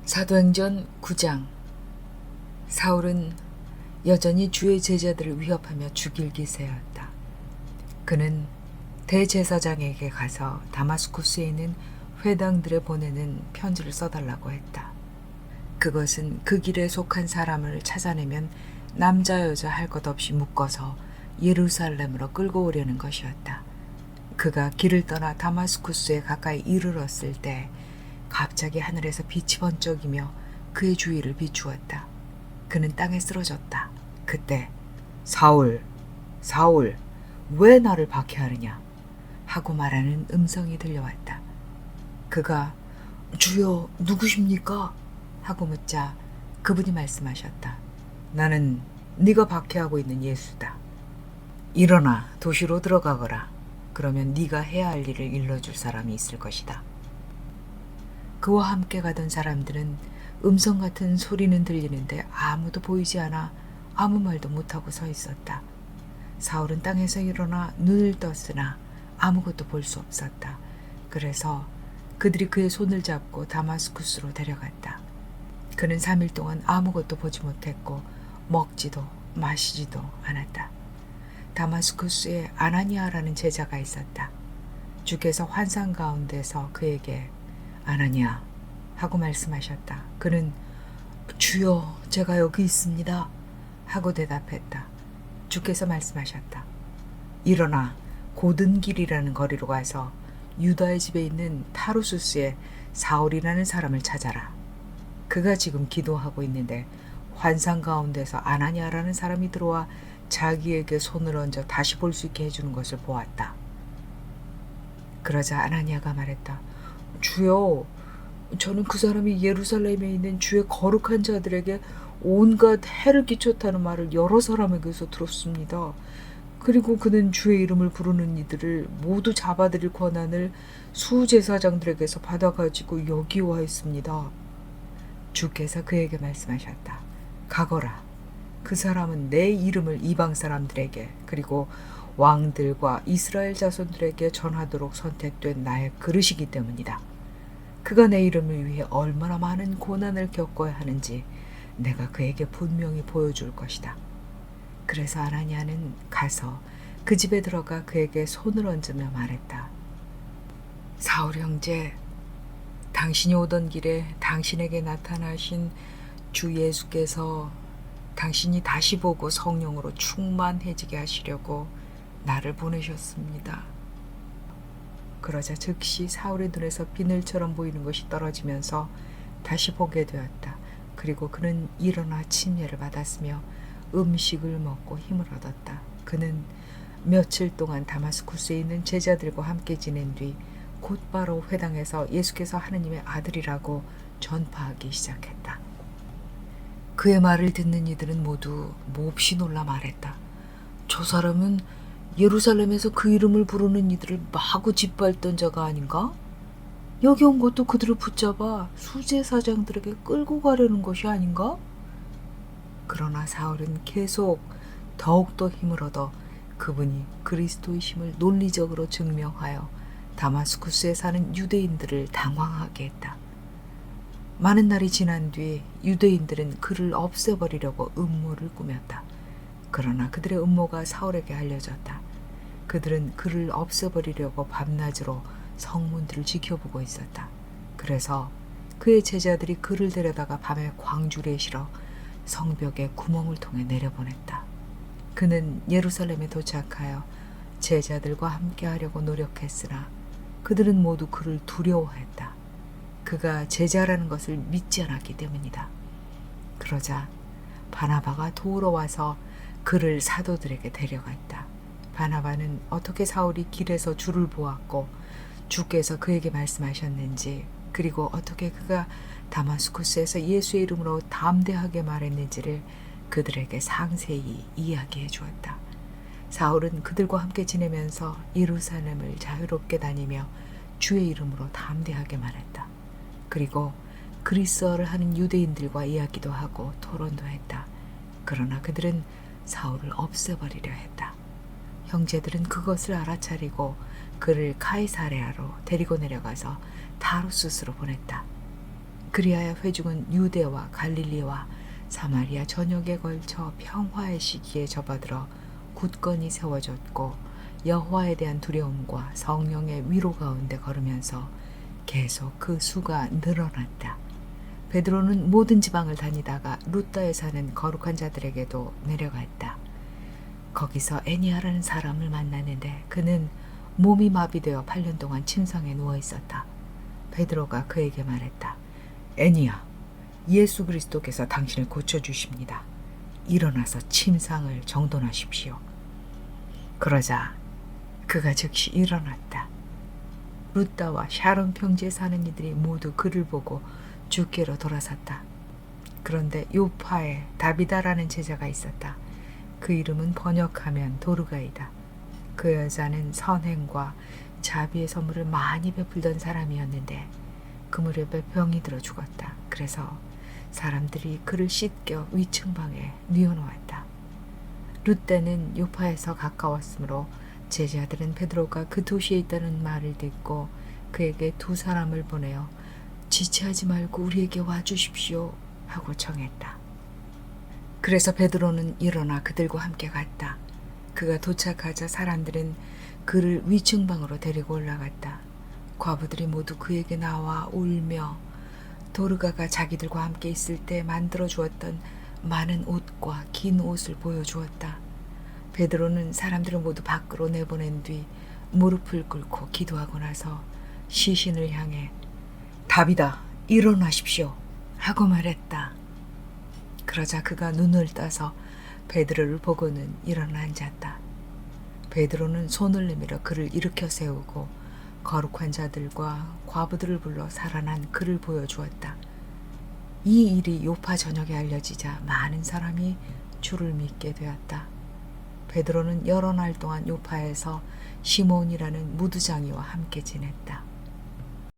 사도행전 9장. 사울은 여전히 주의 제자들을 위협하며 죽일 기세였다. 그는 대제사장에게 가서 다마스쿠스에 있는 회당들에 보내는 편지를 써달라고 했다. 그것은 그 길에 속한 사람을 찾아내면 남자 여자 할 것 없이 묶어서 예루살렘으로 끌고 오려는 것이었다. 그가 길을 떠나 다마스쿠스에 가까이 이르렀을 때 갑자기 하늘에서 빛이 번쩍이며 그의 주위를 비추었다. 그는 땅에 쓰러졌다. 그때 사울, 사울, 왜 나를 박해하느냐? 하고 말하는 음성이 들려왔다. 그가 주여 누구십니까? 하고 묻자 그분이 말씀하셨다. 나는 네가 박해하고 있는 예수다. 일어나 도시로 들어가거라. 그러면 네가 해야 할 일을 일러줄 사람이 있을 것이다. 그와 함께 가던 사람들은 음성 같은 소리는 들리는데 아무도 보이지 않아 아무 말도 못하고 서 있었다. 사울은 땅에서 일어나 눈을 떴으나 아무것도 볼 수 없었다. 그래서 그들이 그의 손을 잡고 다마스쿠스로 데려갔다. 그는 3일 동안 아무것도 보지 못했고 먹지도 마시지도 않았다. 다마스쿠스에 아나니아라는 제자가 있었다. 주께서 환상 가운데서 그에게 아나니아 하고 말씀하셨다. 그는 주여 제가 여기 있습니다 하고 대답했다. 주께서 말씀하셨다. 일어나 고든 길이라는 거리로 가서 유다의 집에 있는 타루수스의 사울이라는 사람을 찾아라. 그가 지금 기도하고 있는데 환상 가운데서 아나니아라는 사람이 들어와 자기에게 손을 얹어 다시 볼 수 있게 해주는 것을 보았다. 그러자 아나니아가 말했다. 주여, 저는 그 사람이 예루살렘에 있는 주의 거룩한 자들에게 온갖 해를 끼쳤다는 말을 여러 사람에게서 들었습니다. 그리고 그는 주의 이름을 부르는 이들을 모두 잡아들일 권한을 수제사장들에게서 받아가지고 여기 와 있습니다. 주께서 그에게 말씀하셨다. 가거라. 그 사람은 내 이름을 이방 사람들에게 그리고 왕들과 이스라엘 자손들에게 전하도록 선택된 나의 그릇이기 때문이다. 그가 내 이름을 위해 얼마나 많은 고난을 겪어야 하는지 내가 그에게 분명히 보여줄 것이다. 그래서 아나니아는 가서 그 집에 들어가 그에게 손을 얹으며 말했다. 사울 형제, 당신이 오던 길에 당신에게 나타나신 주 예수께서 당신이 다시 보고 성령으로 충만해지게 하시려고 나를 보내셨습니다. 그러자 즉시 사울의 눈에서 비늘처럼 보이는 것이 떨어지면서 다시 보게 되었다. 그리고 그는 일어나 침례를 받았으며 음식을 먹고 힘을 얻었다. 그는 며칠 동안 다마스쿠스에 있는 제자들과 함께 지낸 뒤 곧바로 회당에서 예수께서 하느님의 아들이라고 전파하기 시작했다. 그의 말을 듣는 이들은 모두 몹시 놀라 말했다. 저 사람은 예루살렘에서 그 이름을 부르는 이들을 마구 짓밟던 자가 아닌가? 여기 온 것도 그들을 붙잡아 수제사장들에게 끌고 가려는 것이 아닌가? 그러나 사울은 계속 더욱더 힘을 얻어 그분이 그리스도이심을 논리적으로 증명하여 다마스쿠스에 사는 유대인들을 당황하게 했다. 많은 날이 지난 뒤 유대인들은 그를 없애버리려고 음모를 꾸몄다. 그러나 그들의 음모가 사울에게 알려졌다. 그들은 그를 없애버리려고 밤낮으로 성문들을 지켜보고 있었다. 그래서 그의 제자들이 그를 데려다가 밤에 광주리에 실어 성벽에 구멍을 통해 내려보냈다. 그는 예루살렘에 도착하여 제자들과 함께하려고 노력했으나 그들은 모두 그를 두려워했다. 그가 제자라는 것을 믿지 않았기 때문이다. 그러자 바나바가 도우러 와서 그를 사도들에게 데려갔다. 바나바는 어떻게 사울이 길에서 주를 보았고 주께서 그에게 말씀하셨는지 그리고 어떻게 그가 다마스쿠스에서 예수의 이름으로 담대하게 말했는지를 그들에게 상세히 이야기해 주었다. 사울은 그들과 함께 지내면서 예루살렘을 자유롭게 다니며 주의 이름으로 담대하게 말했다. 그리고 그리스어를 하는 유대인들과 이야기도 하고 토론도 했다. 그러나 그들은 사울을 없애버리려 했다. 형제들은 그것을 알아차리고 그를 카이사레아로 데리고 내려가서 타루스스로 보냈다. 그리하여 회중은 유대와 갈릴리와 사마리아 전역에 걸쳐 평화의 시기에 접어들어 굳건히 세워졌고 여호와에 대한 두려움과 성령의 위로 가운데 걸으면서 계속 그 수가 늘어났다. 베드로는 모든 지방을 다니다가 루다에 사는 거룩한 자들에게도 내려갔다. 거기서 애니아라는 사람을 만났는데 그는 몸이 마비되어 8년 동안 침상에 누워 있었다. 베드로가 그에게 말했다. 애니아, 예수 그리스도께서 당신을 고쳐주십니다. 일어나서 침상을 정돈하십시오. 그러자 그가 즉시 일어났다. 루다와 샤론 평지에 사는 이들이 모두 그를 보고 주께로 돌아섰다. 그런데 요파에 다비다라는 제자가 있었다. 그 이름은 번역하면 도르가이다. 그 여자는 선행과 자비의 선물을 많이 베풀던 사람이었는데 그 무렵에 병이 들어 죽었다. 그래서 사람들이 그를 씻겨 위층방에 뉘어놓았다. 루때는 요파에서 가까웠으므로 제자들은 베드로가 그 도시에 있다는 말을 듣고 그에게 두 사람을 보내어 지체하지 말고 우리에게 와주십시오 하고 청했다. 그래서 베드로는 일어나 그들과 함께 갔다. 그가 도착하자 사람들은 그를 위층방으로 데리고 올라갔다. 과부들이 모두 그에게 나와 울며 도르가가 자기들과 함께 있을 때 만들어 주었던 많은 옷과 긴 옷을 보여주었다. 베드로는 사람들을 모두 밖으로 내보낸 뒤 무릎을 꿇고 기도하고 나서 시신을 향해 다비다, 일어나십시오 하고 말했다. 그러자 그가 눈을 떠서 베드로를 보고는 일어나 앉았다. 베드로는 손을 내밀어 그를 일으켜 세우고 거룩한 자들과 과부들을 불러 살아난 그를 보여주었다. 이 일이 요파 전역에 알려지자 많은 사람이 주를 믿게 되었다. 베드로는 여러 날 동안 요파에서 시몬이라는 무두장이와 함께 지냈다.